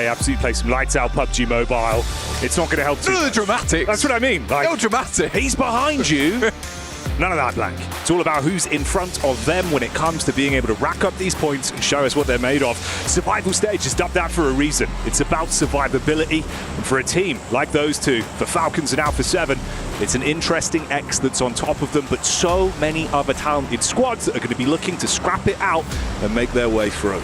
absolutely play some lights out PUBG Mobile. It's not going to help too much. Dramatic. That's what I mean. Like, dramatic. He's behind you. None of that, Blank. It's all about who's in front of them when it comes to being able to rack up these points and show us what they're made of. Survival stage is dubbed that for a reason. It's about survivability. And for a team like those two, for Falcons and Alpha 7, it's an interesting X that's on top of them, but so many other talented squads that are going to be looking to scrap it out and make their way through.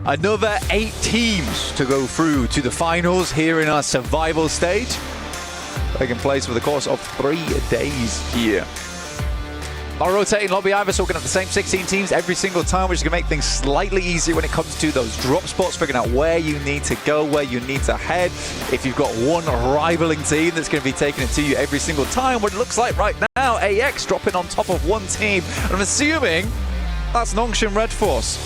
Another 8 teams to go through to the finals here in our survival stage. Taking place for the course of 3 days here. Our rotating lobby either, so we're going to have the same 16 teams every single time, which is going to make things slightly easier when it comes to those drop spots, figuring out where you need to go, where you need to head. If you've got one rivaling team that's going to be taking it to you every single time, what it looks like right now, AX dropping on top of one team. And I'm assuming that's Nongshim Red Force.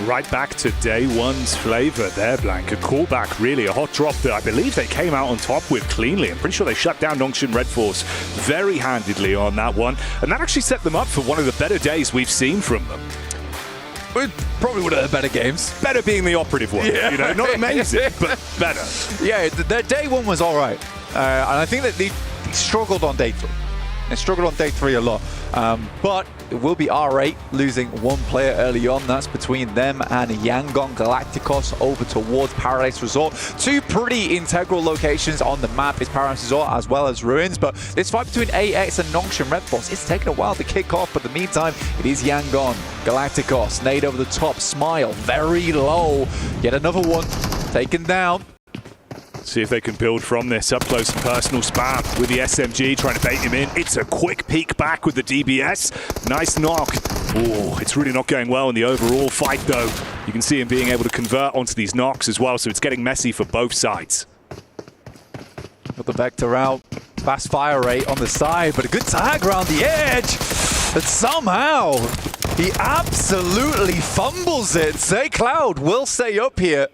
Right back to day one's flavor there, Blank. A callback, really, a hot drop that I believe they came out on top with cleanly. I'm pretty sure they shut down Nongshim Red Force very handedly on that one. And that actually set them up for one of the better days we've seen from them. We probably would have had better games. Better being the operative one, yeah. You know, not amazing, but better. Yeah, their day one was all right. And I think that they struggled on day 3. They struggled on day 3 a lot. But it will be R8 losing one player early on. That's between them and Yangon Galacticos over towards Paradise Resort. 2 pretty integral locations on the map is Paradise Resort as well as Ruins. But this fight between AX and Nongshim Red Force, it's taken a while to kick off. But in the meantime, it is Yangon Galacticos. Nade over the top. Smile very low. Yet another one taken down. See if they can build from this up close and personal spam with the SMG trying to bait him in. It's a quick peek back with the DBS. Nice knock. Oh, it's really not going well in the overall fight though. You can see him being able to convert onto these knocks as well, so it's getting messy for both sides. Got the Vector out. Fast fire rate on the side, but a good tag around the edge. But somehow, he absolutely fumbles it. Say Cloud will stay up here.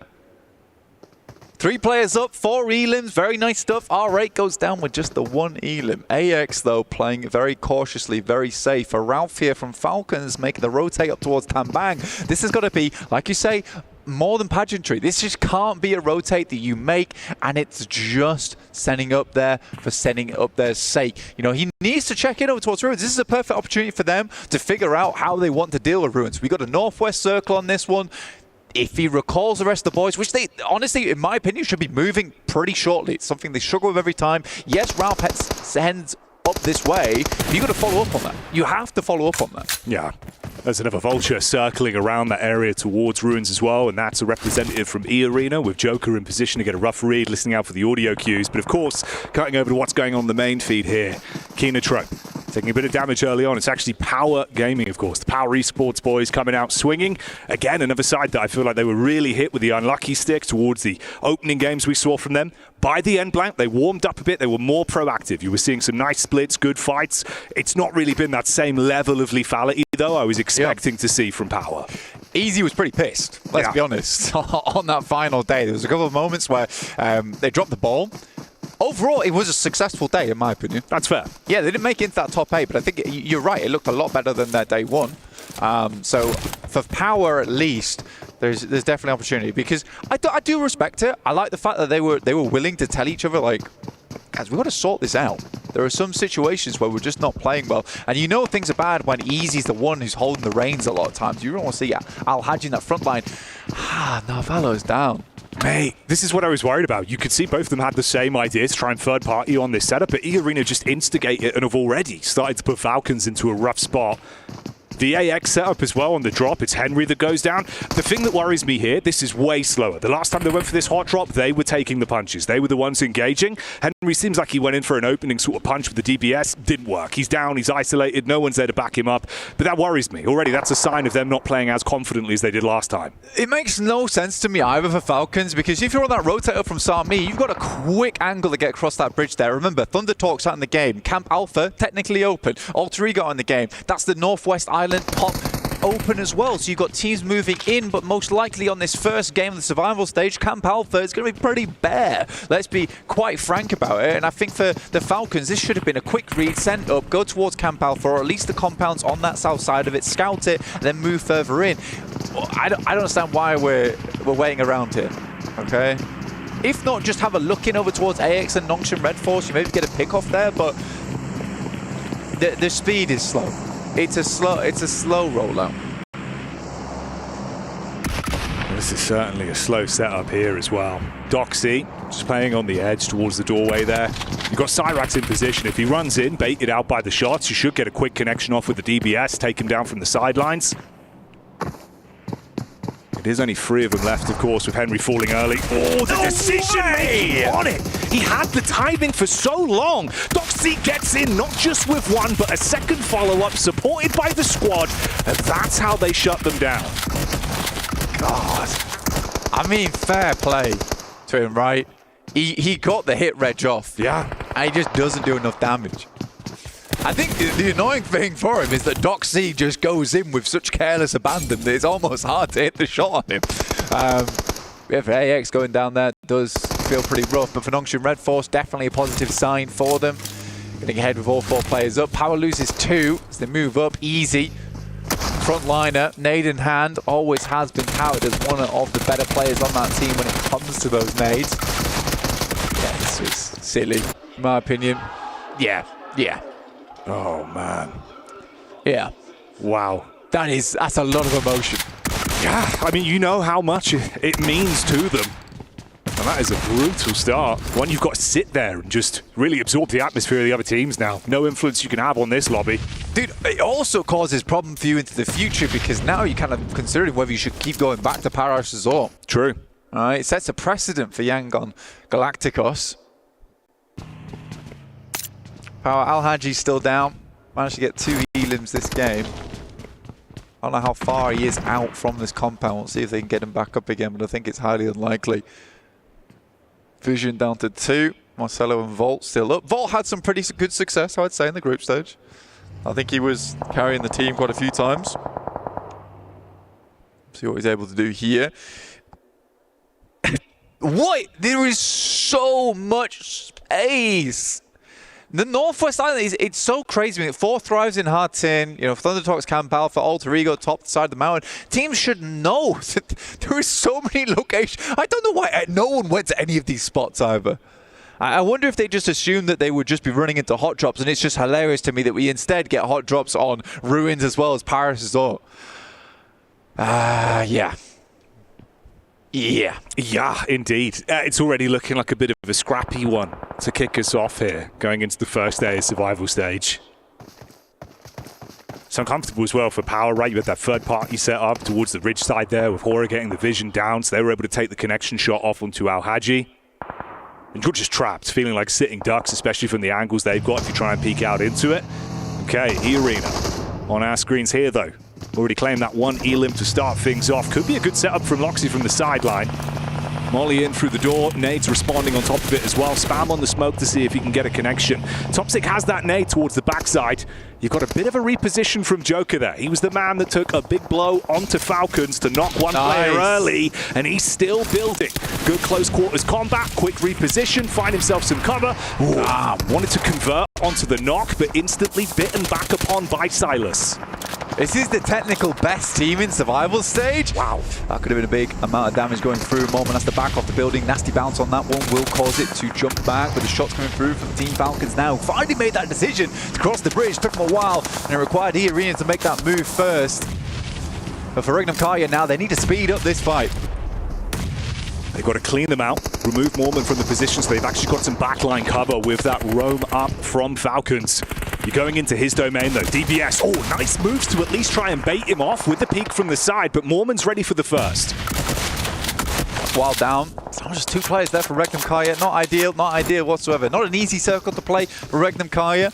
3 players up, 4 elims, very nice stuff. R8 goes down with just the 1 elim. AX, though, playing very cautiously, very safe. For Ralph here from Falcons, making the rotate up towards Tambang. This has got to be, like you say, more than pageantry. This just can't be a rotate that you make, and it's just sending up there for sending up their sake. You know, he needs to check in over towards Ruins. This is a perfect opportunity for them to figure out how they want to deal with Ruins. We got a northwest circle on this one. If he recalls the rest of the boys, which they, honestly, in my opinion, should be moving pretty shortly. It's something they struggle with every time. Yes, Ralph sends up this way. You've got to follow up on that. You have to follow up on that. Yeah. There's another Vulture circling around that area towards Ruins as well, and that's a representative from E-Arena with Joker in position to get a rough read, listening out for the audio cues. But of course, cutting over to what's going on the main feed here, Kinatro taking a bit of damage early on. It's actually Power Gaming, of course. The Power Esports boys coming out swinging. Again, another side that I feel like they were really hit with the unlucky stick towards the opening games we saw from them. By the end, Blank, they warmed up a bit. They were more proactive. You were seeing some nice splits, good fights. It's not really been that same level of lethality, though, I was expecting to see from Power. Easy was pretty pissed, let's be honest, on that final day. There was a couple of moments where they dropped the ball. Overall, it was a successful day, in my opinion. That's fair. Yeah, they didn't make it into that top 8, but I think you're right. It looked a lot better than their day 1. So for Power, at least, there's definitely opportunity, because I do respect it. I like the fact that they were willing to tell each other, like, guys, we've got to sort this out. There are some situations where we're just not playing well. And you know things are bad when Easy's the one who's holding the reins a lot of times. You don't want to see Al-Haji in that front line. Narvalo's down. Mate, this is what I was worried about. You could see both of them had the same idea to try and third party on this setup, but E-Arena just instigate it and have already started to put Falcons into a rough spot. The AX setup as well on the drop, it's Henry that goes down. The thing that worries me here, this is way slower. The last time they went for this hot drop, they were taking the punches. They were the ones engaging. Henry seems like he went in for an opening sort of punch with the DBS. Didn't work. He's down, he's isolated, no one's there to back him up. But that worries me. Already, that's a sign of them not playing as confidently as they did last time. It makes no sense to me either for Falcons, because if you're on that rotator from Sami, you've got a quick angle to get across that bridge there. Remember, Thunder Talk's out in the game. Camp Alpha, technically open. Alter Ego in the game. That's the Northwest Island pop. open as well. So you've got teams moving in, but most likely on this first game of the survival stage, Camp Alpha is going to be pretty bare. Let's be quite frank about it. And I think for the Falcons, this should have been a quick read, send up, go towards Camp Alpha, or at least the compounds on that south side of it, scout it, and then move further in. I don't understand why we're waiting around here, okay? If not, just have a look in over towards AX and Nongshan Red Force. You maybe get a pick off there, but the speed is slow. It's a slow rollout. This is certainly a slow setup here as well. Doxy just playing on the edge towards the doorway there. You've got Cyrax in position. If he runs in, baited out by the shots, you should get a quick connection off with the DBS, take him down from the sidelines. There's only 3 of them left, of course, with Henry falling early. Oh, the decision-making on it! He had the timing for so long. Doxy gets in, not just with one, but a second follow-up supported by the squad, and that's how they shut them down. God. I mean, fair play to him, right? He got the hit reg off. Yeah. And he just doesn't do enough damage. I think the annoying thing for him is that Doxy just goes in with such careless abandon that it's almost hard to hit the shot on him. If AX going down there does feel pretty rough, but for Nongshan Red Force, definitely a positive sign for them. Getting ahead with all 4 players up. Power loses 2 as they move up easy. Frontliner, nade in hand, always has been touted as one of the better players on that team when it comes to those nades. Yeah, this was silly, in my opinion. Yeah. Oh, man. Yeah. Wow. That's a lot of emotion. Yeah, I mean, you know how much it means to them. And that is a brutal start. One, you've got to sit there and just really absorb the atmosphere of the other teams now. No influence you can have on this lobby. Dude, it also causes problem for you into the future because now you're kind of considering whether you should keep going back to Paradise Resort. True. All right, it sets a precedent for Yangon Galacticos. Power Al-Haji's still down. Managed to get 2 elims this game. I don't know how far he is out from this compound. We'll see if they can get him back up again, but I think it's highly unlikely. Vision down to 2. Marcelo and Volt still up. Volt had some pretty good success, I would say, in the group stage. I think he was carrying the team quite a few times. See what he's able to do here. What? There is so much space. The Northwest Island, it's so crazy. 4 thrives in hard tin. You know, Thunder Talks Camp Alpha, Alter Ego, top side of the mountain. Teams should know that there is so many locations. I don't know why no one went to any of these spots either. I wonder if they just assumed that they would just be running into hot drops, and it's just hilarious to me that we instead get hot drops on Ruins as well as Paris Resort. Yeah. Yeah, indeed. It's already looking like a bit of a scrappy one to kick us off here, going into the first day of survival stage. It's uncomfortable as well for Power, right? You had that third party set up towards the ridge side there with Hora getting the vision down, so they were able to take the connection shot off onto Al-Haji. And you're just trapped, feeling like sitting ducks, especially from the angles they've got if you try and peek out into it. Okay, E-Arena on our screens here, though. Already claimed that 1 elim to start things off. Could be a good setup from Loxy from the sideline. Molly in through the door. Nades responding on top of it as well. Spam on the smoke to see if he can get a connection. Topsic has that nade towards the backside. You've got a bit of a reposition from Joker there. He was the man that took a big blow onto Falcons to knock one player early, and he's still building. Good close quarters combat, quick reposition, find himself some cover. Wanted to convert onto the knock, but instantly bitten back upon by Silas. This is the technical best team in survival stage. Wow, that could have been a big amount of damage going through. Moment has to back off the building. Nasty bounce on that one will cause it to jump back, but the shots coming through from Team Falcons now. Finally made that decision to cross the bridge. Took them a while, and it required E-Arena to make that move first. But for Regnum Kaya now, they need to speed up this fight. They've got to clean them out, remove Mormon from the position, so they've actually got some backline cover with that roam up from Falcons. You're going into his domain though. DBS, nice moves to at least try and bait him off with the peek from the side, but Mormon's ready for the first. While down, just 2 players there for Regnum Kaya. Not ideal whatsoever. Not an easy circle to play for Regnum Kaya.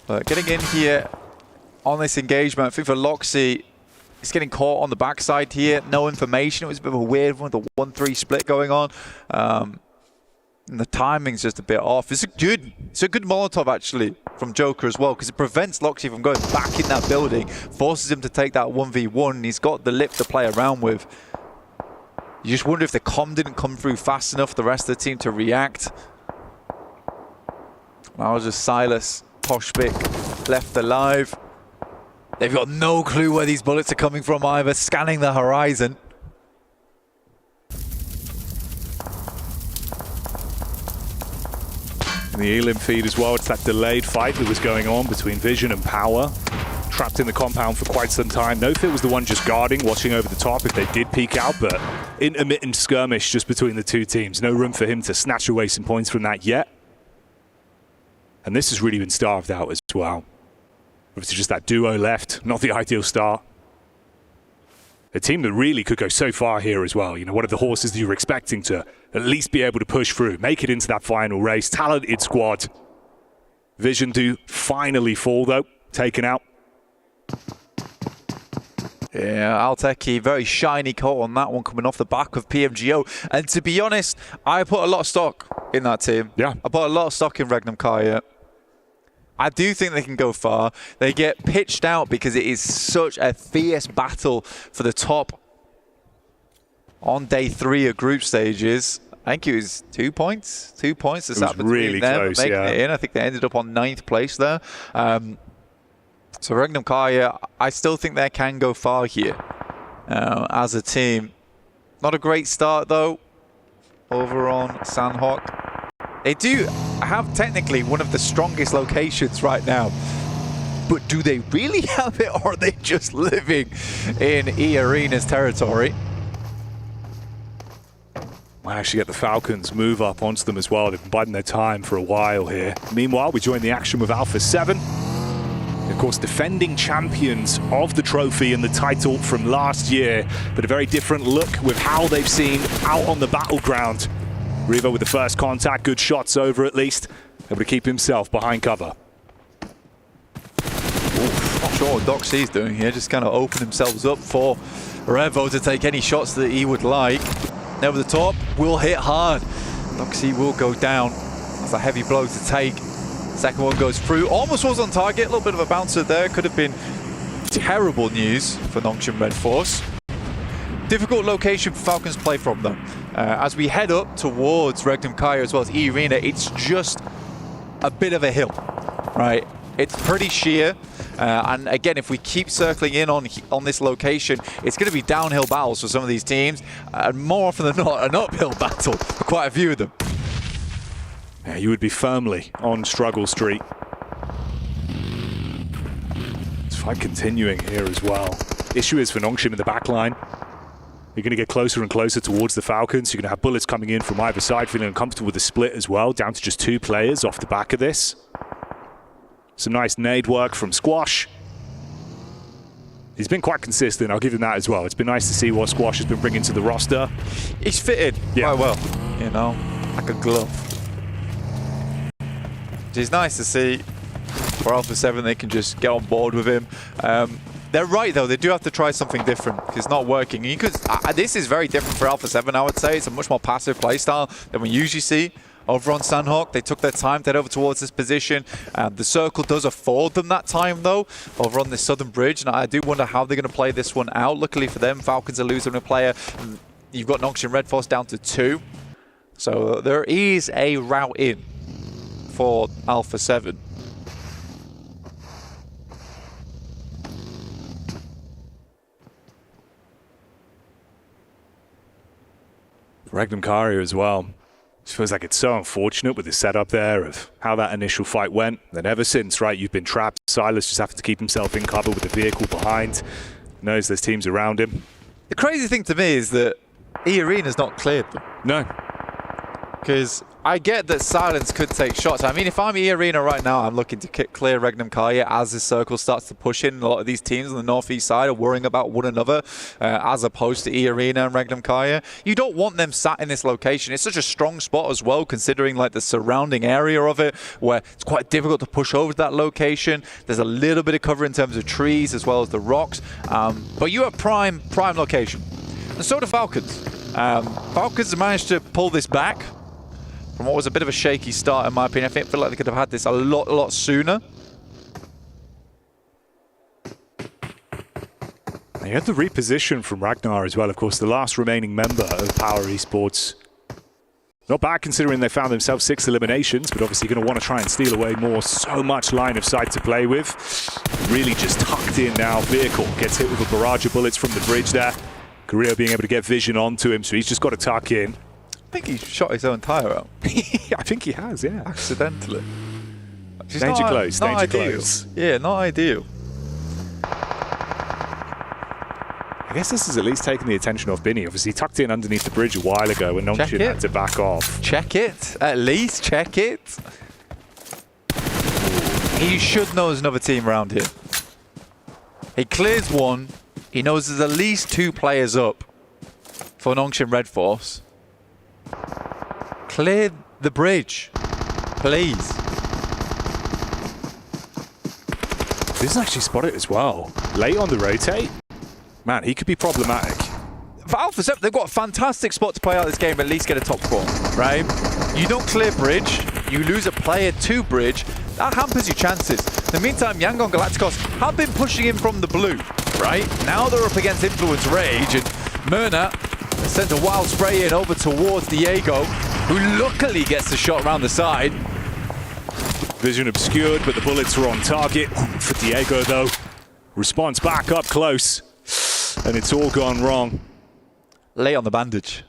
But getting in here on this engagement, I think for Loxy, it's getting caught on the backside here. No information. It was a bit of a weird one with the 1-3 split going on. And the timing's just a bit off. It's a good Molotov, actually, from Joker as well, because it prevents Loxy from going back in that building, forces him to take that 1v1, and he's got the lip to play around with. You just wonder if the comm didn't come through fast enough for the rest of the team to react. Now just Silas, Poshpik left alive. They've got no clue where these bullets are coming from either, scanning the horizon. In the Elim feed as well, it's that delayed fight that was going on between Vision and Power. Trapped in the compound for quite some time. No-Fit was the one just guarding, watching over the top if they did peek out, but intermittent skirmish just between the two teams. No room for him to snatch away some points from that yet. And this has really been starved out as well. Obviously just that duo left, not the ideal start. A team that really could go so far here as well. You know, one of the horses that you were expecting to at least be able to push through, make it into that final race. Talented squad. Vision do finally fall though, taken out. Yeah, Alteki, very shiny coat on that one coming off the back of PMGO. And to be honest, I put a lot of stock in that team. Yeah. I put a lot of stock in Regnum Kaya. I do think they can go far. They get pitched out because it is such a fierce battle for the top on day 3 of group stages. I think it was 2 points. 2 points. It was really close, making yeah. it in. I think they ended up on 9th place there. So Regnum Kaya, I still think they can go far here as a team. Not a great start though over on Sandhawk. They do have technically one of the strongest locations right now. But do they really have it, or are they just living in E-Arena's territory? Might actually get the Falcons move up onto them as well. They've been biding their time for a while here. Meanwhile, we join the action with Alpha 7. Of course, defending champions of the trophy and the title from last year, but a very different look with how they've seen out on the battleground. Riva with the first contact, good shots over at least, able to keep himself behind cover. Not sure what Doc C's doing here, just kind of open themselves up for Revo to take any shots that he would like. Over the top, will hit hard. Doc C will go down. That's a heavy blow to take. Second one goes through, almost was on target, a little bit of a bouncer there. Could have been terrible news for Nongshim Red Force. Difficult location for Falcons play from though. As we head up towards Regnum Kaya as well as E-Arena, it's just a bit of a hill, right? It's pretty sheer. And again, if we keep circling in on this location, it's going to be downhill battles for some of these teams. And more often than not, an uphill battle for quite a few of them. Yeah, you would be firmly on struggle street. This fight continuing here as well. Issue is for Nongshim in the back line. You're going to get closer and closer towards the Falcons. You're going to have bullets coming in from either side, feeling uncomfortable with the split as well, down to just 2 players off the back of this. Some nice nade work from Squash. He's been quite consistent, I'll give him that as well. It's been nice to see what Squash has been bringing to the roster. He's fitted quite well, you know, like a glove. It's nice to see for Alpha 7 they can just get on board with him. They're right though, they do have to try something different. It's not working. You could, this is very different for Alpha 7, I would say. It's a much more passive playstyle than we usually see over on Sandhawk. They took their time to head over towards this position. The circle does afford them that time though, over on this southern bridge. And I do wonder how they're going to play this one out. Luckily for them, Falcons are losing a player. You've got Nongshim Red Force down to 2. So there is a route in for Alpha 7. Regnum Kaya as well. It feels like it's so unfortunate with the setup there of how that initial fight went. Then ever since, right, you've been trapped. Silas just having to keep himself in cover with the vehicle behind. Knows there's teams around him. The crazy thing to me is that E-Arena's not cleared them. No. Because I get that Silence could take shots. I mean, if I'm E-Arena right now, I'm looking to clear Regnum Kaya as this circle starts to push in. A lot of these teams on the northeast side are worrying about one another as opposed to E-Arena and Regnum Kaya. You don't want them sat in this location. It's such a strong spot as well, considering like the surrounding area of it, where it's quite difficult to push over to that location. There's a little bit of cover in terms of trees as well as the rocks. But you have prime location. And so do Falcons. Falcons managed to pull this back. from what was a bit of a shaky start, in my opinion. I feel like they could have had this a lot sooner. You had the reposition from Ragnar as well, of course, the last remaining member of Power Esports. Not bad considering they found themselves 6 eliminations, but obviously going to want to try and steal away more. So much line of sight to play with. Really just tucked in now. Vehicle gets hit with a barrage of bullets from the bridge there. Carrillo being able to get vision onto him, so he's just got to tuck in. I think he shot his own tyre out. I think he has, yeah. Accidentally. Danger close, danger close. Yeah, not ideal. I guess this has at least taken the attention off Binny. Obviously, he tucked in underneath the bridge a while ago when Nongchin had to back off. Check it. At least check it. He should know there's another team around here. He clears one. He knows there's at least 2 players up for Nongchin Red Force. Clear the bridge, please. This actually spot it as well. Late on the rotate. Man, he could be problematic. For Alpha Zep, they've got a fantastic spot to play out this game, at least get a top 4, right? You don't clear bridge, you lose a player to bridge, that hampers your chances. In the meantime, Yangon Galacticos have been pushing in from the blue, right? Now they're up against Influence Rage, and Myrna sends a wild spray in over towards Diego, who luckily gets the shot around the side. Vision obscured, but the bullets are on target. For Diego, though, response back up close. And it's all gone wrong. Lay on the bandage.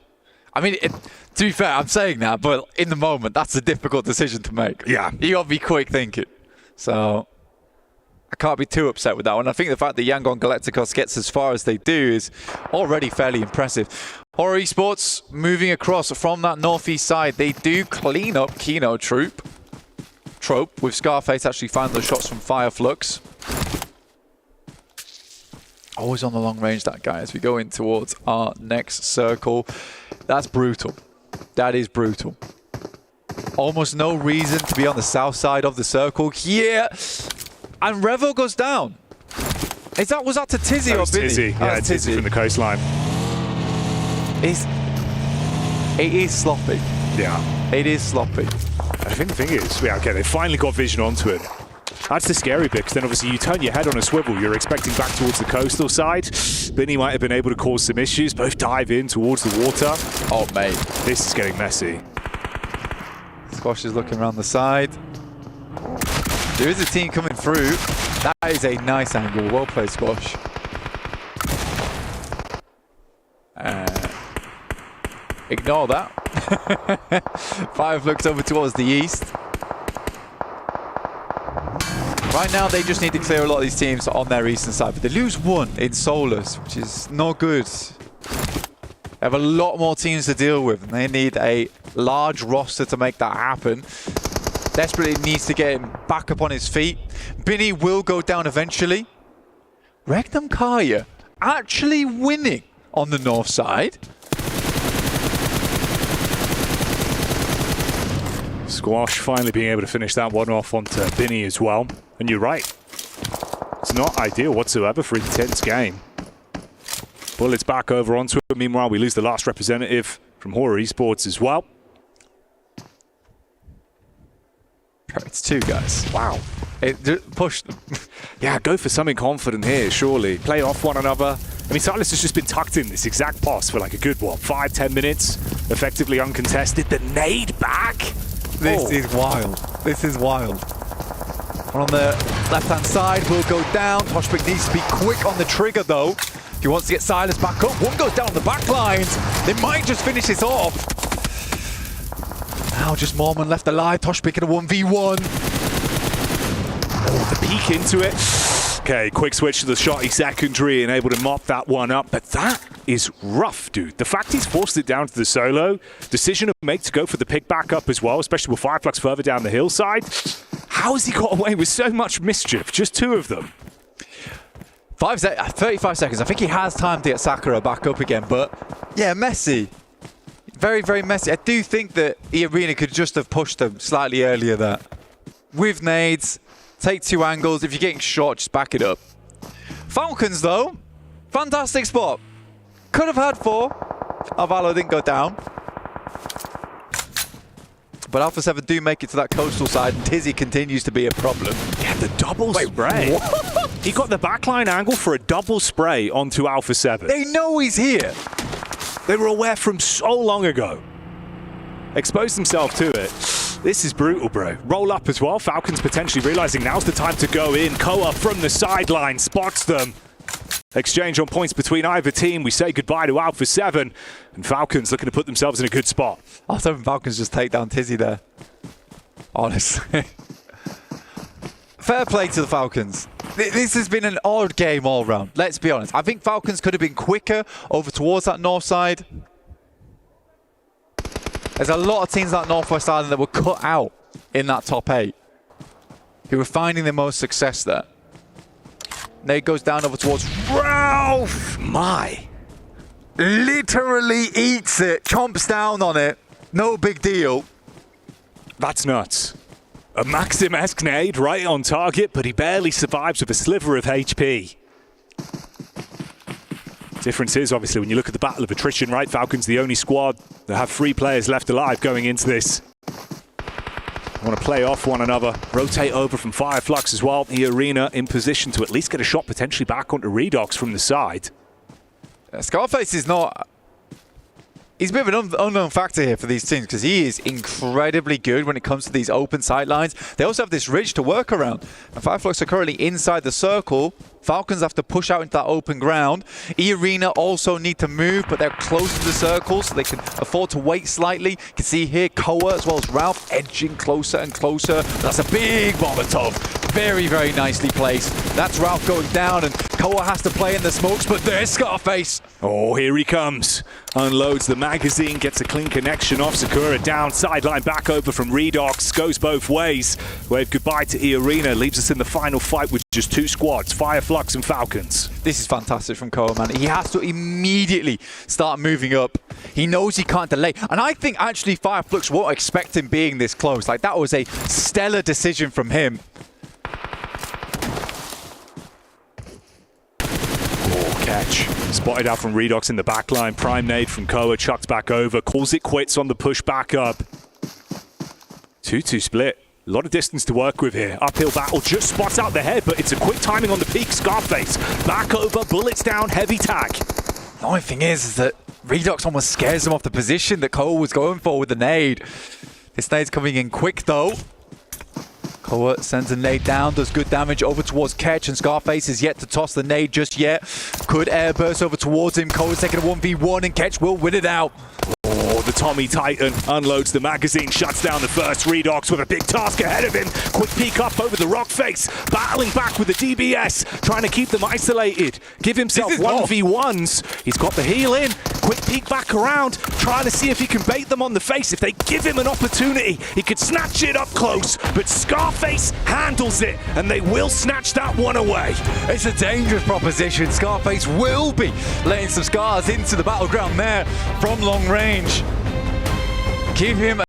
I mean, to be fair, I'm saying that, but in the moment, that's a difficult decision to make. Yeah. You got to be quick thinking. So, I can't be too upset with that one. I think the fact that Yangon Galacticos gets as far as they do is already fairly impressive. Horror Esports moving across from that northeast side. They do clean up Kino Trope, with Scarface actually finding those shots from Fireflux. Always on the long range, that guy, as we go in towards our next circle. That's brutal. That is brutal. Almost no reason to be on the south side of the circle here. And Revo goes down. Was that to Tizzy or Billy? Tizzy. Yeah, Tizzy from the coastline. It is sloppy. Yeah. It is sloppy. I think the thing is, yeah, okay, they finally got vision onto it. That's the scary bit, because then obviously you turn your head on a swivel, you're expecting back towards the coastal side. Binny might have been able to cause some issues, both dive in towards the water. Oh, mate. This is getting messy. Squash is looking around the side. There is a team coming through. That is a nice angle. Well played, Squash. Ignore that. Fireflux over towards the east. Right now, they just need to clear a lot of these teams on their eastern side, but they lose 1 in Solus, which is not good. They have a lot more teams to deal with, and they need a large roster to make that happen. Desperately needs to get him back up on his feet. Binny will go down eventually. Regnum Kaya actually winning on the north side. Squash finally being able to finish that one off onto Binny as well. And you're right. It's not ideal whatsoever for an intense game. Bullets back over onto it. Meanwhile, we lose the last representative from Horror Esports as well. It's 2 guys. Wow. Push them. Yeah, go for something confident here, surely. Play off one another. I mean, Silas has just been tucked in this exact pass for like a good, 5-10 minutes. Effectively uncontested. The nade back. This is wild. This is wild. One on the left-hand side will go down. Toshbik needs to be quick on the trigger, though. He wants to get Silas back up. One goes down the back lines. They might just finish this off. Now just Mormon left alive. Toshbik in a 1v1. Oh, the peek into it. Okay, quick switch to the shotty secondary and able to mop that one up. But that is rough, dude. The fact he's forced it down to the solo, decision to make to go for the pick back up as well, especially with Fireflux further down the hillside. How has he got away with so much mischief? Just 2 of them. 35 seconds. I think he has time to get Sakura back up again, but yeah, messy. Very, very messy. I do think that Arena could just have pushed them slightly earlier there. With nades, take 2 angles. If you're getting shot, just back it up. Falcons, though, fantastic spot. Could have had 4. Avalo didn't go down. but Alpha 7 do make it to that coastal side, and Tizzy continues to be a problem. Yeah, the double spray. What? He got the backline angle for a double spray onto Alpha 7. They know he's here. They were aware from so long ago. Exposed himself to it. This is brutal, bro. Roll up as well. Falcons potentially realizing now's the time to go in. Koa from the sideline spots them. Exchange on points between either team. We say goodbye to Alpha 7. And Falcons looking to put themselves in a good spot. I was hoping Falcons just take down Tizzy there. Honestly. Fair play to the Falcons. This has been an odd game all round. Let's be honest. I think Falcons could have been quicker over towards that north side. There's a lot of teams like Northwest Island that were cut out in that top 8, who were finding the most success there. Nate goes down over towards Ralph. My. Literally eats it, chomps down on it. No big deal. That's nuts. A Maxim-esque nade right on target, but he barely survives with a sliver of HP. Difference is, obviously, when you look at the battle of attrition, right? Falcons the only squad that have 3 players left alive going into this. Want to play off one another. Rotate over from Fireflux as well. The arena in position to at least get a shot potentially back onto Redox from the side. Scarface is not... He's a bit of an unknown factor here for these teams because he is incredibly good when it comes to these open sight lines. They also have this ridge to work around. And Fireflux are currently inside the circle. Falcons have to push out into that open ground. E-Arena also need to move, but they're close to the circle, so they can afford to wait slightly. You can see here Koa as well as Ralph edging closer and closer. That's a big Molotov. Very, very nicely placed. That's Ralph going down, and Koa has to play in the smokes, but there's Scarface. Oh, here he comes. Unloads the magazine, gets a clean connection off. Sakura down, sideline back over from Redox. Goes both ways. Wave goodbye to E-Arena. Leaves us in the final fight with just 2 squads, Fireflux and Falcons. This is fantastic from Koa, man. He has to immediately start moving up. He knows he can't delay. And I think actually Fireflux won't expect him being this close. Like, that was a stellar decision from him. Catch. Spotted out from Redox in the backline. Prime nade from Koa, chucked back over. Calls it quits on the push back up. 2-2 split. A lot of distance to work with here. Uphill battle, just spots out the head, but it's a quick timing on the peak. Scarface, back over, bullets down, heavy tag. The only thing is that Redox almost scares him off the position that Koa was going for with the nade. This nade's coming in quick though. Koa sends a nade down, does good damage over towards Ketch, and Scarface is yet to toss the nade just yet. Could airburst over towards him. Koa's taking a 1v1 and Ketch will win it out. Oh, the Tommy Titan unloads the magazine, shuts down the first. Redox with a big task ahead of him. Quick peek up over the rock face, battling back with the DBS, trying to keep them isolated. Give himself 1v1s. He's got the heal in. Quick peek back around, trying to see if he can bait them on the face. If they give him an opportunity, he could snatch it up close, but Scarface handles it, and they will snatch that one away. It's a dangerous proposition. Scarface will be letting some scars into the battleground there from long range. Give him